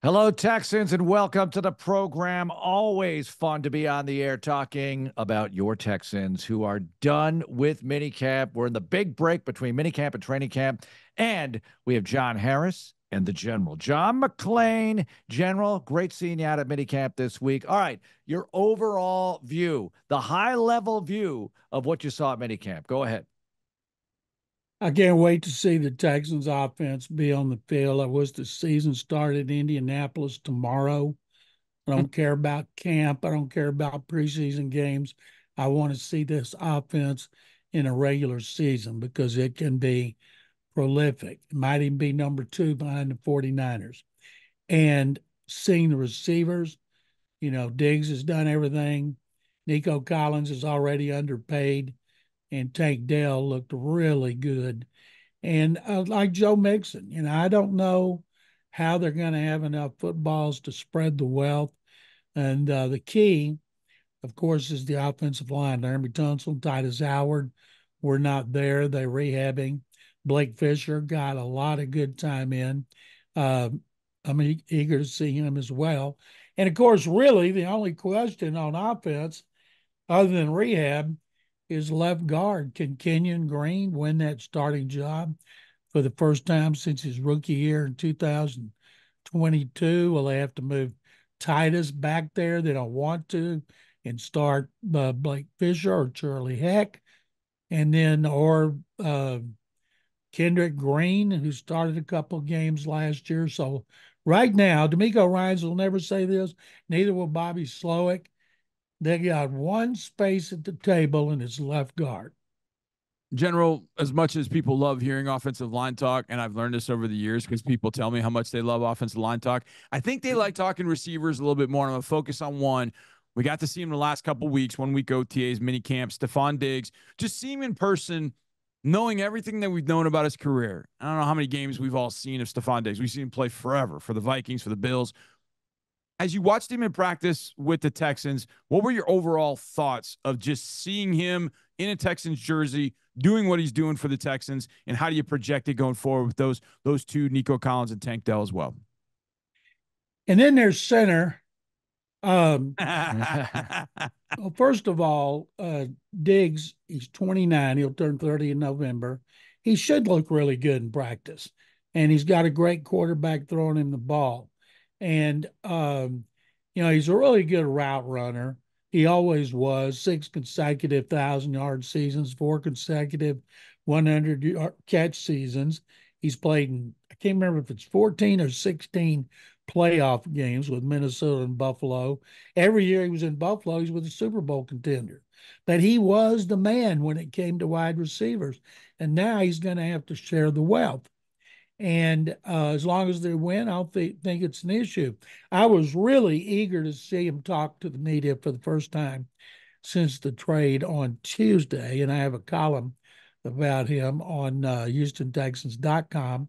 Hello, Texans, and welcome to the program. Always fun to be on the air talking about your Texans who are done with minicamp. We're in the big break between minicamp and training camp, and we have John Harris and the General. John McClain. General, great seeing you out at minicamp this week. All right, your overall view, the high-level view of what you saw at minicamp. Go ahead. I can't wait to see the Texans offense be on the field. I wish the season started in Indianapolis tomorrow. I don't care about camp. I don't care about preseason games. I want to see this offense in a regular season because it can be prolific. It might even be number two behind the 49ers. And seeing the receivers, Diggs has done everything. Nico Collins is already underpaid, and Tank Dell looked really good. And like Joe Mixon, I don't know how they're going to have enough footballs to spread the wealth. And the key, of course, is the offensive line. Laramie Tunsil, Titus Howard were not there. They're rehabbing. Blake Fisher got a lot of good time in. Uh, I'm eager to see him as well. And of course, really, the only question on offense, other than rehab, is left guard. Can Kenyon Green win that starting job for the first time since his rookie year in 2022? Will they have to move Titus back there? They don't want to, and start Blake Fisher or Charlie Heck, and then Kendrick Green, who started a couple games last year. So right now, D'Amico Ryans will never say this. Neither will Bobby Slowick. They got one space at the table, and it's left guard. General, as much as people love hearing offensive line talk, and I've learned this over the years because people tell me how much they love offensive line talk, I think they like talking receivers a little bit more. And I'm going to focus on one. We got to see him the last couple of weeks, 1 week OTAs, mini camp, Stephon Diggs. Just see him in person, knowing everything that we've known about his career. I don't know how many games we've all seen of Stephon Diggs. We've seen him play forever for the Vikings, for the Bills. As you watched him in practice with the Texans, what were your overall thoughts of just seeing him in a Texans jersey, doing what he's doing for the Texans, and how do you project it going forward with those two, Nico Collins and Tank Dell as well? And then there's center. Um, Well, well, first of all, Diggs, he's 29. He'll turn 30 in November. He should look really good in practice. And he's got a great quarterback throwing him the ball. And, he's a really good route runner. He always was. 6 consecutive 1,000-yard seasons, 4 consecutive 100 catch seasons. He's played in, I can't remember if it's 14 or 16 playoff games with Minnesota and Buffalo. Every year he was in Buffalo, he's with a Super Bowl contender. But he was the man when it came to wide receivers. And now he's going to have to share the wealth. And as long as they win, I don't think it's an issue. I was really eager to see him talk to the media for the first time since the trade on Tuesday. And I have a column about him on HoustonTexans.com.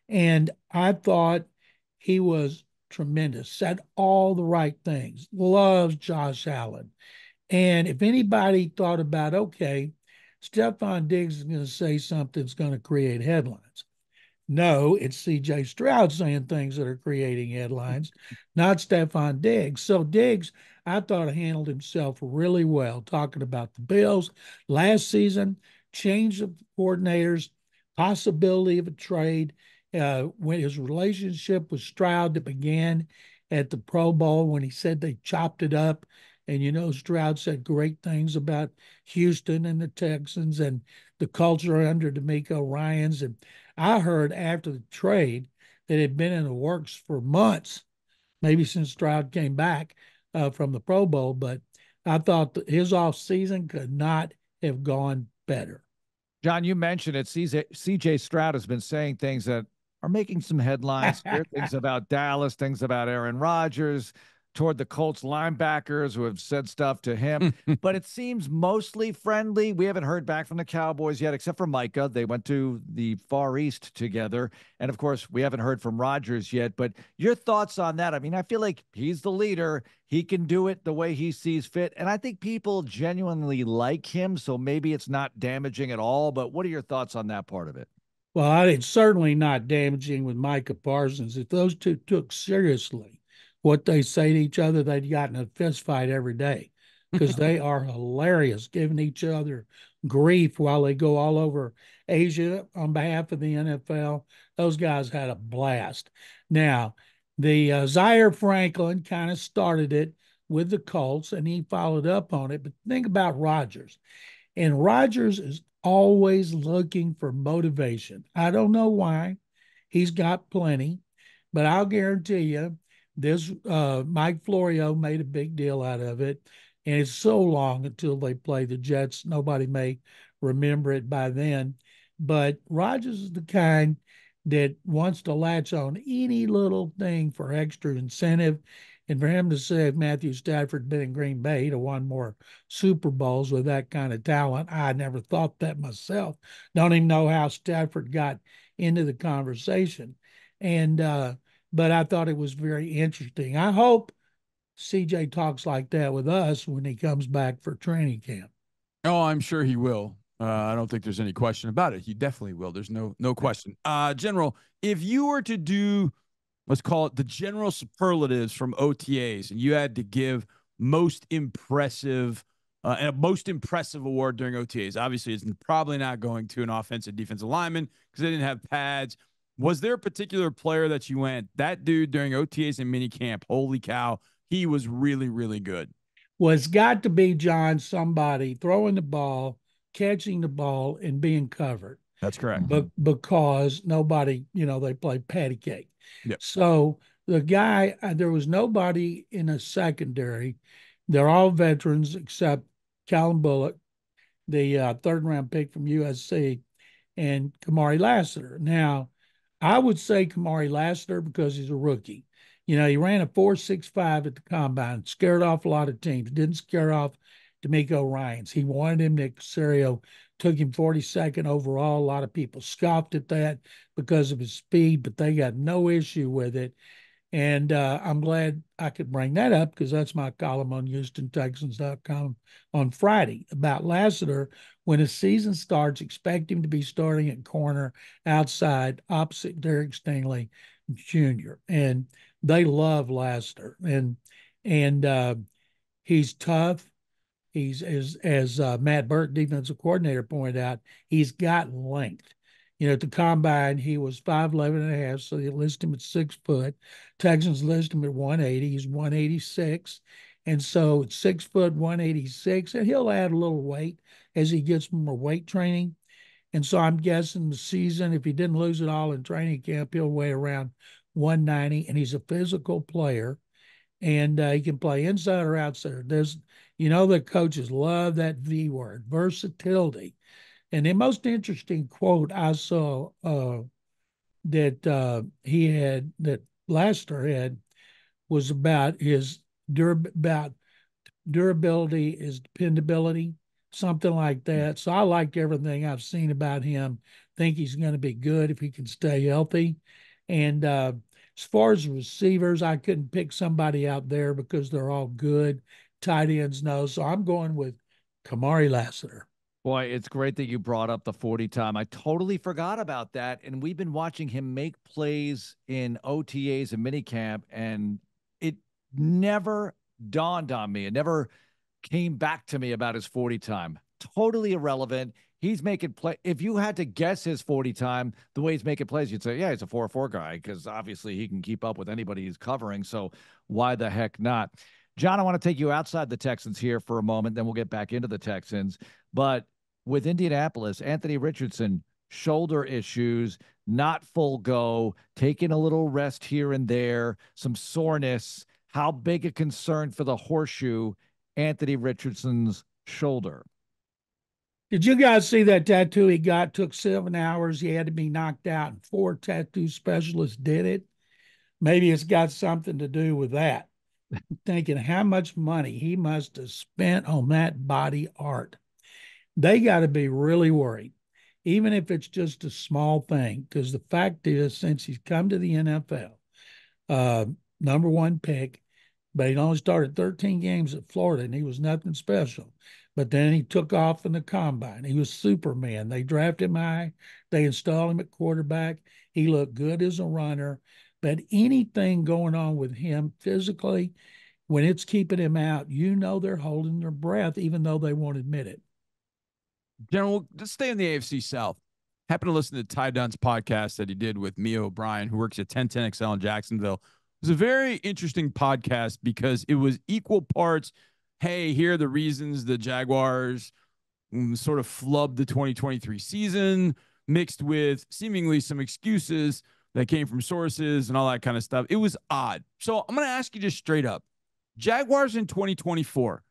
And I thought he was tremendous, said all the right things, loves Josh Allen. And if anybody thought about, okay, Stephon Diggs is going to say something that's going to create headlines. No, it's CJ Stroud saying things that are creating headlines, not Stephon Diggs. So Diggs, I thought, handled himself really well, talking about the Bills last season, change of coordinators, possibility of a trade. When his relationship with Stroud that began at the Pro Bowl, when he said they chopped it up. And, Stroud said great things about Houston and the Texans and the culture under D'Amico Ryans. And I heard after the trade that it had been in the works for months, maybe since Stroud came back from the Pro Bowl. But I thought that his off season could not have gone better. John, you mentioned it. CJ Stroud has been saying things that are making some headlines here, things about Dallas, things about Aaron Rodgers, toward the Colts linebackers who have said stuff to him, but it seems mostly friendly. We haven't heard back from the Cowboys yet, except for Micah. They went to the Far East together. And of course, we haven't heard from Rodgers yet, but your thoughts on that? I mean, I feel like he's the leader. He can do it the way he sees fit. And I think people genuinely like him. So maybe it's not damaging at all, but what are your thoughts on that part of it? Well, it's certainly not damaging with Micah Parsons. If those two took seriously what they say to each other, they'd gotten a fist fight every day because they are hilarious, giving each other grief while they go all over Asia on behalf of the NFL. Those guys had a blast. Now, the Zaire Franklin kind of started it with the Colts, and he followed up on it. But think about Rodgers. And Rodgers is always looking for motivation. I don't know why. He's got plenty, but I'll guarantee you this Mike Florio made a big deal out of it. And it's so long until they play the Jets. Nobody may remember it by then. But Rodgers is the kind that wants to latch on any little thing for extra incentive. And for him to say if Matthew Stafford been in Green Bay, he'd have won more Super Bowls with that kind of talent. I never thought that myself. Don't even know how Stafford got into the conversation. And but I thought it was very interesting. I hope CJ talks like that with us when he comes back for training camp. Oh, I'm sure he will. I don't think there's any question about it. He definitely will. There's no question. General, if you were to do, let's call it the general superlatives from OTAs, and you had to give most impressive and a most impressive award during OTAs, obviously it's probably not going to an offensive defensive lineman because they didn't have pads. Was there a particular player that you went, that dude during OTAs and minicamp, holy cow, he was really, really good? Well, it's got to be John, somebody throwing the ball, catching the ball, and being covered. That's correct. But because nobody, they play patty cake. Yep. So the guy, there was nobody in a secondary. They're all veterans except Callum Bullock, the third round pick from USC, and Kamari Lassiter. Now, I would say Kamari Lassiter because he's a rookie. He ran a 4.65 at the combine, scared off a lot of teams, didn't scare off D'Amico Ryans. He wanted him. Nick Caserio took him 42nd overall. A lot of people scoffed at that because of his speed, but they got no issue with it. And I'm glad I could bring that up because that's my column on HoustonTexans.com on Friday about Lassiter. When his season starts, expect him to be starting at corner outside opposite Derek Stingley Jr. And they love Lassiter. And he's tough. He's as Matt Burke, defensive coordinator, pointed out, he's got length. At the combine, he was 5'11 and a half, so they list him at 6 foot. Texans list him at 180. He's 186. And so it's 6 foot, 186, and he'll add a little weight as he gets more weight training. And so I'm guessing the season, if he didn't lose it all in training camp, he'll weigh around 190, and he's a physical player. And he can play inside or outside. The coaches love that V word, versatility. And the most interesting quote I saw that Lassiter had was about his durability, his dependability, something like that. So I liked everything I've seen about him. Think he's going to be good if he can stay healthy. And as far as receivers, I couldn't pick somebody out there because they're all good. Tight ends, no. So I'm going with Kamari Lassiter. Boy, it's great that you brought up the 40 time. I totally forgot about that. And we've been watching him make plays in OTAs and minicamp, and it never dawned on me. It never came back to me about his 40 time. Totally irrelevant. He's making play. If you had to guess his 40 time, the way he's making plays, you'd say, yeah, he's a 4-4 guy because obviously he can keep up with anybody he's covering. So why the heck not? John, I want to take you outside the Texans here for a moment, then we'll get back into the Texans. But with Indianapolis, Anthony Richardson, shoulder issues, not full go, taking a little rest here and there, some soreness. How big a concern for the horseshoe, Anthony Richardson's shoulder? Did you guys see that tattoo he got? Took 7 hours. He had to be knocked out, and 4 tattoo specialists did it. Maybe it's got something to do with that. Thinking how much money he must have spent on that body art. They got to be really worried, even if it's just a small thing, because the fact is, since he's come to the NFL, number one pick, but he only started 13 games at Florida, and he was nothing special. But then he took off in the combine. He was Superman. They drafted him high. They installed him at quarterback. He looked good as a runner. But anything going on with him physically, when it's keeping him out, they're holding their breath, even though they won't admit it. General, let's stay in the AFC South. Happened to listen to Ty Dunn's podcast that he did with Mia O'Brien, who works at 1010XL in Jacksonville. It was a very interesting podcast because it was equal parts, hey, here are the reasons the Jaguars sort of flubbed the 2023 season, mixed with seemingly some excuses that came from sources and all that kind of stuff. It was odd. So I'm going to ask you just straight up. Jaguars in 2024,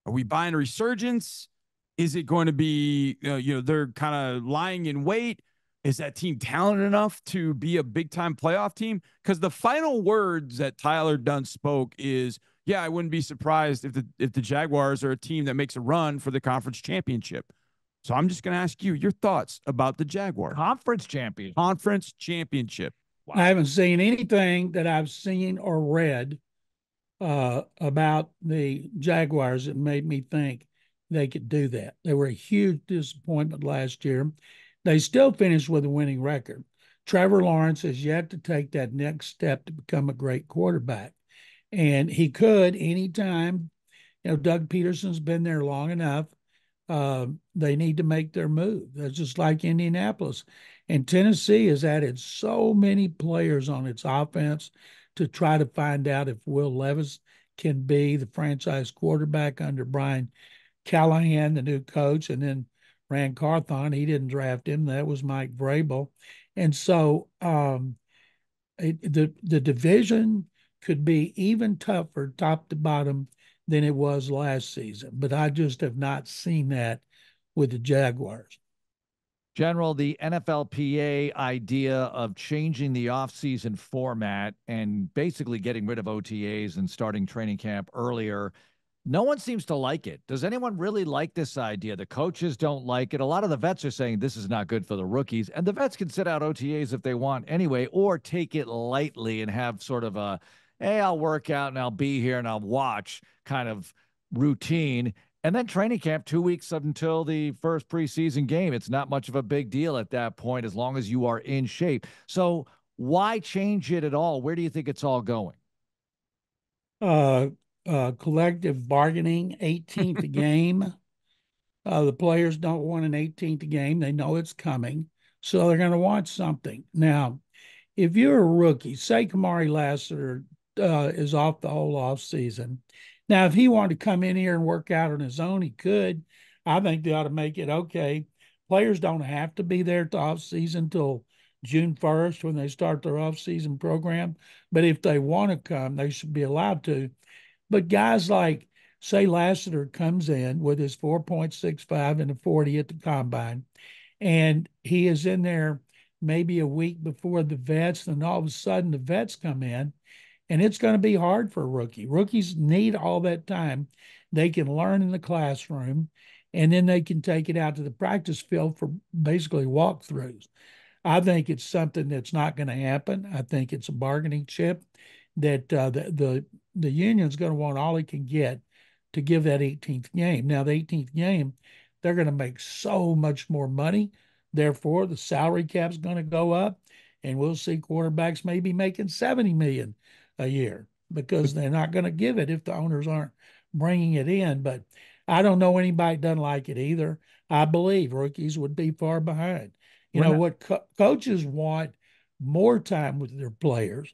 are we buying a resurgence? Is it going to be, they're kind of lying in wait? Is that team talented enough to be a big-time playoff team? Because the final words that Tyler Dunn spoke is, yeah, I wouldn't be surprised if the Jaguars are a team that makes a run for the conference championship. So I'm just going to ask you your thoughts about the Jaguars. Conference championship. Conference championship. Wow. I haven't seen anything that I've seen or read about the Jaguars that made me think they could do that. They were a huge disappointment last year. They still finished with a winning record. Trevor Lawrence has yet to take that next step to become a great quarterback. And he could anytime. Doug Peterson's been there long enough. They need to make their move. That's just like Indianapolis. And Tennessee has added so many players on its offense to try to find out if Will Levis can be the franchise quarterback under Brian Callahan, the new coach, and then Rand Carthon. He didn't draft him. That was Mike Vrabel. And so the division could be even tougher top to bottom than it was last season. But I just have not seen that with the Jaguars. General, the NFLPA idea of changing the offseason format and basically getting rid of OTAs and starting training camp earlier, no one seems to like it. Does anyone really like this idea? The coaches don't like it. A lot of the vets are saying this is not good for the rookies, and the vets can sit out OTAs if they want anyway, or take it lightly and have sort of a, hey, I'll work out and I'll be here and I'll watch kind of routine. And then training camp 2 weeks until the first preseason game. It's not much of a big deal at that point as long as you are in shape. So why change it at all? Where do you think it's all going? Collective bargaining, 18th game. The players don't want an 18th game. They know it's coming. So they're going to want something. Now, if you're a rookie, say Kamari Lassiter is off the whole off season. Now, if he wanted to come in here and work out on his own, he could. I think they ought to make it okay. Players don't have to be there to off season until June 1st when they start their off season program. But if they want to come, they should be allowed to. But guys like, say, Lassiter comes in with his 4.65 and a 40 at the combine, and he is in there maybe a week before the vets, and all of a sudden the vets come in, and it's going to be hard for a rookie. Rookies need all that time. They can learn in the classroom, and then they can take it out to the practice field for basically walkthroughs. I think it's something that's not going to happen. I think it's a bargaining chip that the union's going to want all it can get to give that 18th game. Now, the 18th game, they're going to make so much more money. Therefore, the salary cap's going to go up, and we'll see quarterbacks maybe making $70 million a year because they're not going to give it if the owners aren't bringing it in. But I don't know anybody that doesn't like it either. I believe rookies would be far behind. Coaches want more time with their players,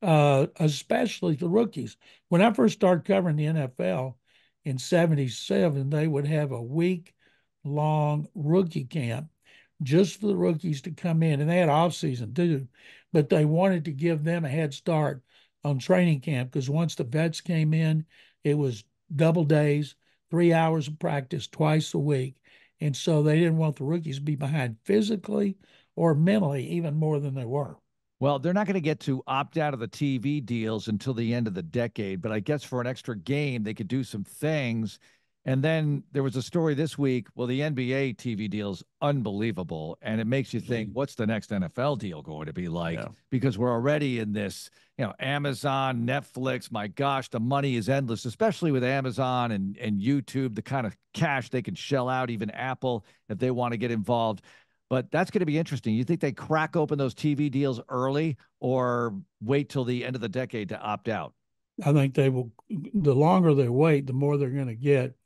especially the rookies. When I first started covering the NFL in 77, they would have a week-long rookie camp just for the rookies to come in. And they had off season too, but they wanted to give them a head start on training camp because once the vets came in, it was double days, 3 hours of practice twice a week. And so they didn't want the rookies to be behind physically or mentally even more than they were. Well, they're not going to get to opt out of the TV deals until the end of the decade, but I guess for an extra game, they could do some things. And then there was a story this week. Well, the NBA TV deal is unbelievable. And it makes you think, what's the next NFL deal going to be like? Yeah. Because we're already in this, Amazon, Netflix. My gosh, the money is endless, especially with Amazon and YouTube, the kind of cash they can shell out, even Apple, if they want to get involved. But that's going to be interesting. You think they crack open those TV deals early or wait till the end of the decade to opt out? I think they will. The longer they wait, the more they're going to get.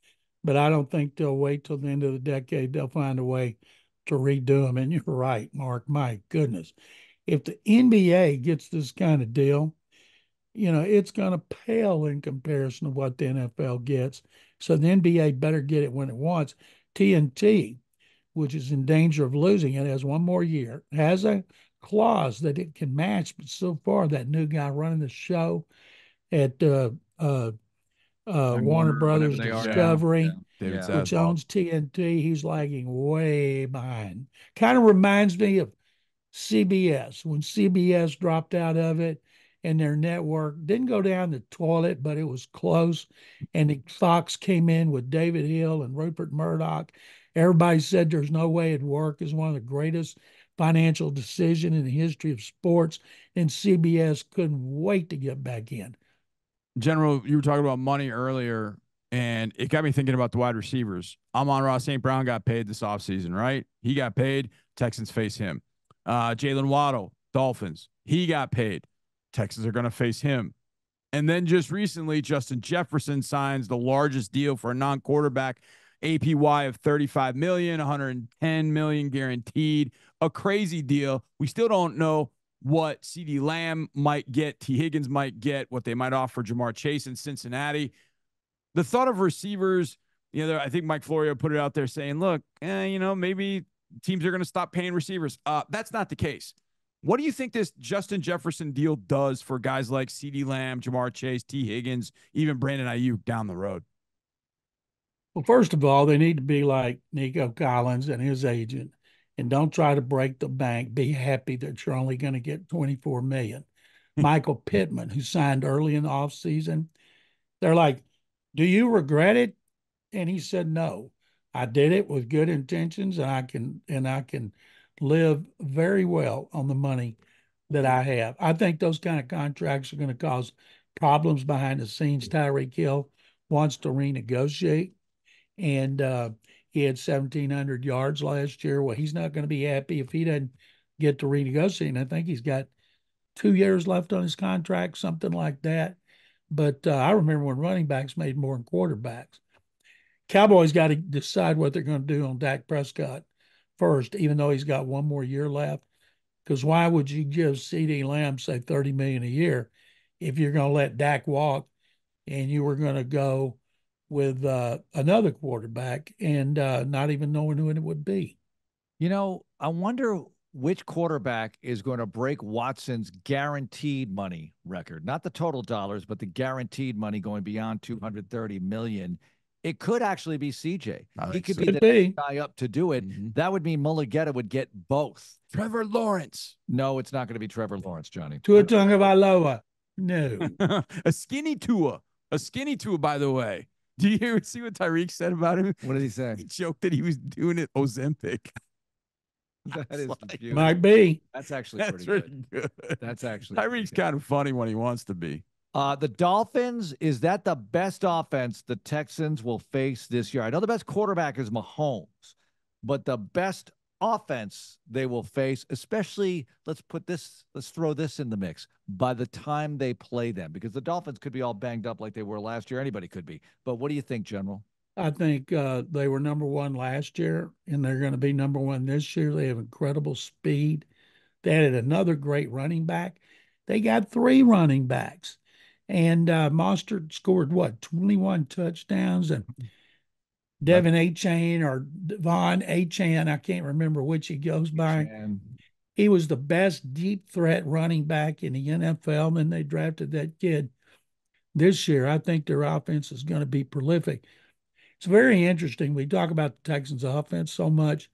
But I don't think they'll wait till the end of the decade. They'll find a way to redo them. And you're right, Mark. My goodness. If the NBA gets this kind of deal, it's going to pale in comparison to what the NFL gets. So the NBA better get it when it wants. TNT, which is in danger of losing it, has one more year, has a clause that it can match. But so far, that new guy running the show at Warner Brothers Discovery, which owns TNT, he's lagging way behind. Kind of reminds me of CBS when CBS dropped out of it and their network didn't go down the toilet, but it was close. And Fox came in with David Hill and Rupert Murdoch. Everybody said there's no way it'd work. It's one of the greatest financial decisions in the history of sports. And CBS couldn't wait to get back in. General, you were talking about money earlier, and it got me thinking about the wide receivers. Amon-Ra St. Brown got paid this offseason, right? He got paid. Texans face him. Jalen Waddle, Dolphins. He got paid. Texans are going to face him. And then just recently, Justin Jefferson signs the largest deal for a non-quarterback, APY of $35 million, $110 million guaranteed. A crazy deal. We still don't know what CeeDee Lamb might get, T. Higgins might get, what they might offer Jamar Chase in Cincinnati. The thought of receivers, I think Mike Florio put it out there saying, look, maybe teams are going to stop paying receivers. That's not the case. What do you think this Justin Jefferson deal does for guys like CeeDee Lamb, Jamar Chase, T. Higgins, even Brandon Ayuk down the road? Well, first of all, they need to be like Nico Collins and his agent, and don't try to break the bank. Be happy that you're only going to get $24 million. Michael Pittman, who signed early in the offseason, they're like, do you regret it? And he said, no, I did it with good intentions, and I can live very well on the money that I have. I think those kind of contracts are going to cause problems behind the scenes. Tyreek Hill wants to renegotiate, and he had 1,700 yards last year. Well, he's not going to be happy if he doesn't get to renegotiate. And I think he's got 2 years left on his contract, something like that. But I remember when running backs made more than quarterbacks. Cowboys got to decide what they're going to do on Dak Prescott first, even though he's got one more year left. Because why would you give CeeDee Lamb, say, $30 million a year if you're going to let Dak walk and you were going to go with another quarterback and not even knowing who it would be? I wonder which quarterback is going to break Watson's guaranteed money record, not the total dollars, but the guaranteed money going beyond $230 million. It could actually be CJ. He could be the next guy up to do it. Mm-hmm. That would mean Mulligetta would get both. Trevor Lawrence. No, it's not going to be Trevor Lawrence, Johnny. Tua Tagovailoa. No. A skinny Tua, by the way. Do you hear see what Tyreek said about him? What did he say? He joked that he was doing it Ozempic. That is might be. That's actually pretty good. That's actually Tyreek's kind of funny when he wants to be. The Dolphins, is that the best offense the Texans will face this year? I know the best quarterback is Mahomes, but the best offense they will face, especially, let's throw this in the mix, by the time they play them, because the Dolphins could be all banged up like they were last year. Anybody could be. But what do you think, General? I think they were number one last year, and they're going to be number one this year. They have incredible speed. They added another great running back. They got 3 running backs. And Mostert scored, 21 touchdowns. And Devin A-Chain or Devon A-Chan, I can't remember which he goes by. He was the best deep threat running back in the NFL. And then they drafted that kid this year. I think their offense is going to be prolific. It's very interesting. We talk about the Texans' offense so much.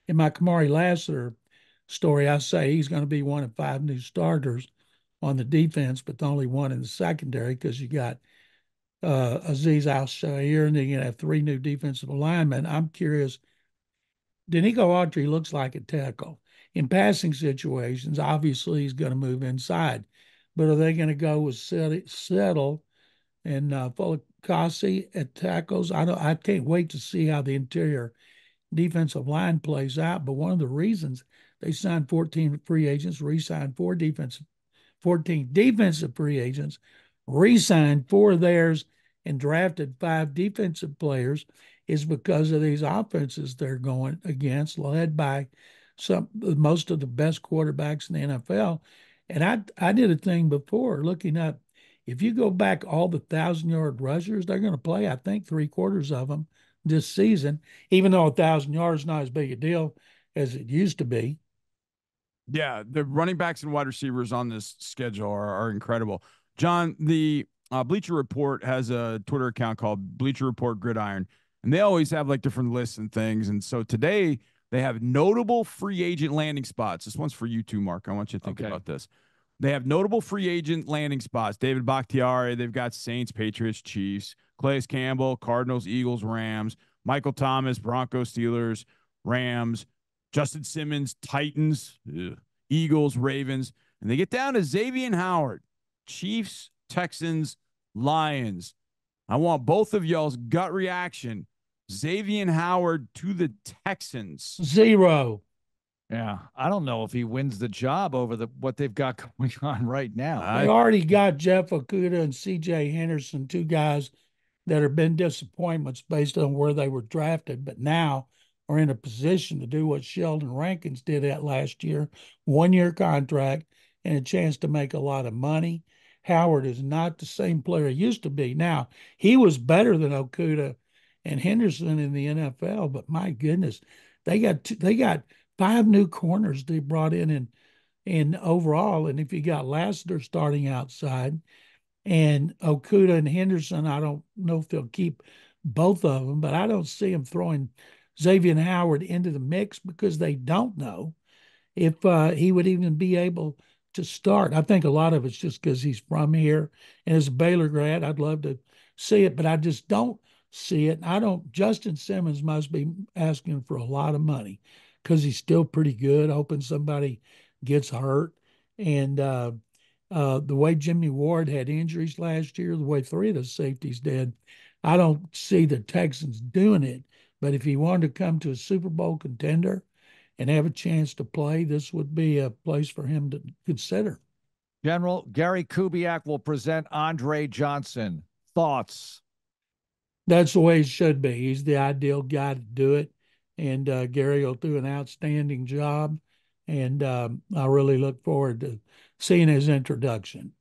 In my Kamari Lassiter story, I say he's going to be one of 5 new starters on the defense, but the only one in the secondary, because you got Aziz Al-Shaair, and then you're going to have 3 new defensive linemen. I'm curious. Danico Autry looks like a tackle. In passing situations, obviously he's going to move inside. But are they going to go with Settle and Fulacasi at tackles? I can't wait to see how the interior defensive line plays out. But one of the reasons they signed 14 free agents, re-signed 14 defensive free agents, re-signed 4 of theirs, and drafted 5 defensive players is because of these offenses they're going against, led by most of the best quarterbacks in the NFL. And I did a thing before looking up, if you go back all the 1,000-yard rushers, they're going to play, I think, 3/4 of them this season, even though 1,000 yards is not as big a deal as it used to be. Yeah, the running backs and wide receivers on this schedule are incredible. John, the Bleacher Report has a Twitter account called Bleacher Report Gridiron, and they always have like different lists and things. And so today they have notable free agent landing spots. This one's for you too, Mark. I want you to think about this. They have notable free agent landing spots. David Bakhtiari, they've got Saints, Patriots, Chiefs, Calais Campbell, Cardinals, Eagles, Rams, Michael Thomas, Broncos, Steelers, Rams, Justin Simmons, Titans, Eagles, Ravens. And they get down to Xavier Howard, Chiefs, Texans, Lions. I want both of y'all's gut reaction. Xavier Howard to the Texans. 0. Yeah, I don't know if he wins the job over what they've got going on right now. They already got Jeff Okudah and C.J. Henderson, 2 guys that have been disappointments based on where they were drafted, but now are in a position to do what Sheldon Rankins did at last year, 1-year contract and a chance to make a lot of money. Howard is not the same player he used to be. Now, he was better than Okudah and Henderson in the NFL, but my goodness, they got 5 new corners they brought in overall. And if you got Lassiter starting outside and Okudah and Henderson, I don't know if they'll keep both of them, but I don't see them throwing Xavier Howard into the mix because they don't know if he would even be able to start. I think a lot of it's just because he's from here. And as a Baylor grad, I'd love to see it, but I just don't see it. Justin Simmons must be asking for a lot of money because he's still pretty good, hoping somebody gets hurt. And the way Jimmy Ward had injuries last year, the way 3 of the safeties did, I don't see the Texans doing it. But if he wanted to come to a Super Bowl contender and have a chance to play, this would be a place for him to consider. General Gary Kubiak will present Andre Johnson. Thoughts? That's the way it should be. He's the ideal guy to do it. And Gary will do an outstanding job. And I really look forward to seeing his introduction.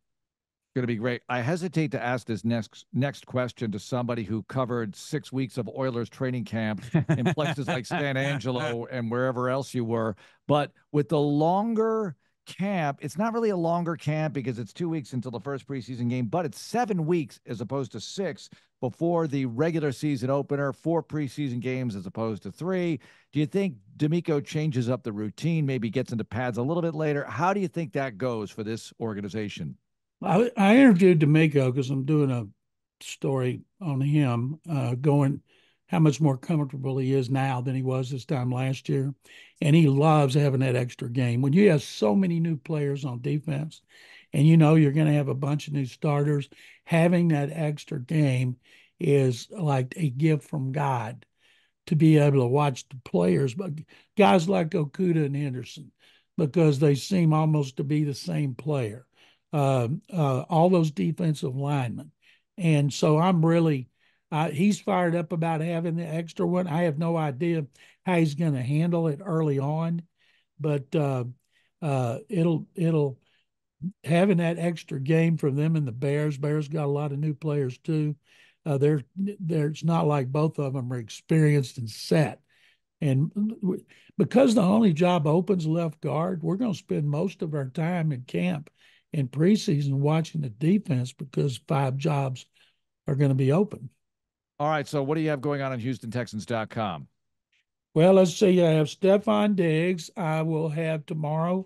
Going to be great. I hesitate to ask this next question to somebody who covered 6 weeks of Oilers training camp in places like San Angelo and wherever else you were. But with the longer camp, it's not really a longer camp because it's 2 weeks until the first preseason game, but it's 7 weeks as opposed to 6 before the regular season opener, 4 preseason games as opposed to 3. Do you think D'Amico changes up the routine, maybe gets into pads a little bit later? How do you think that goes for this organization? I interviewed D'Amico because I'm doing a story on him, going how much more comfortable he is now than he was this time last year. And he loves having that extra game. When you have so many new players on defense and you know you're going to have a bunch of new starters, having that extra game is like a gift from God to be able to watch the players. But guys like Okudah and Henderson, because they seem almost to be the same player. All those defensive linemen. And so I'm really, he's fired up about having the extra one. I have no idea how he's going to handle it early on, but it'll having that extra game from them and the Bears. Bears got a lot of new players too. It's not like both of them are experienced and set. And because the only job opens left guard, we're going to spend most of our time in camp in preseason watching the defense because 5 jobs are going to be open. All right. So what do you have going on HoustonTexans.com? Well, let's see. I have Stephon Diggs. I will have tomorrow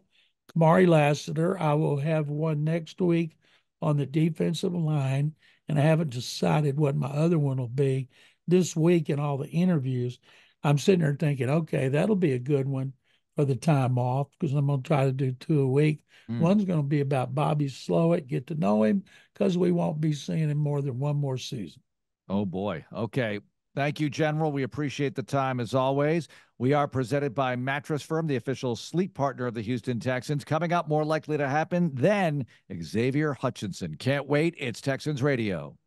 Kamari Lassiter. I will have one next week on the defensive line, and I haven't decided what my other one will be this week in all the interviews. I'm sitting there thinking, okay, that'll be a good one for the time off because I'm going to try to do 2 a week. One's going to be about Bobby Slowett, get to know him because we won't be seeing him more than one more season. Oh, boy. Okay. Thank you, General. We appreciate the time as always. We are presented by Mattress Firm, the official sleep partner of the Houston Texans. Coming up, more likely to happen than Xavier Hutchinson. Can't wait. It's Texans Radio.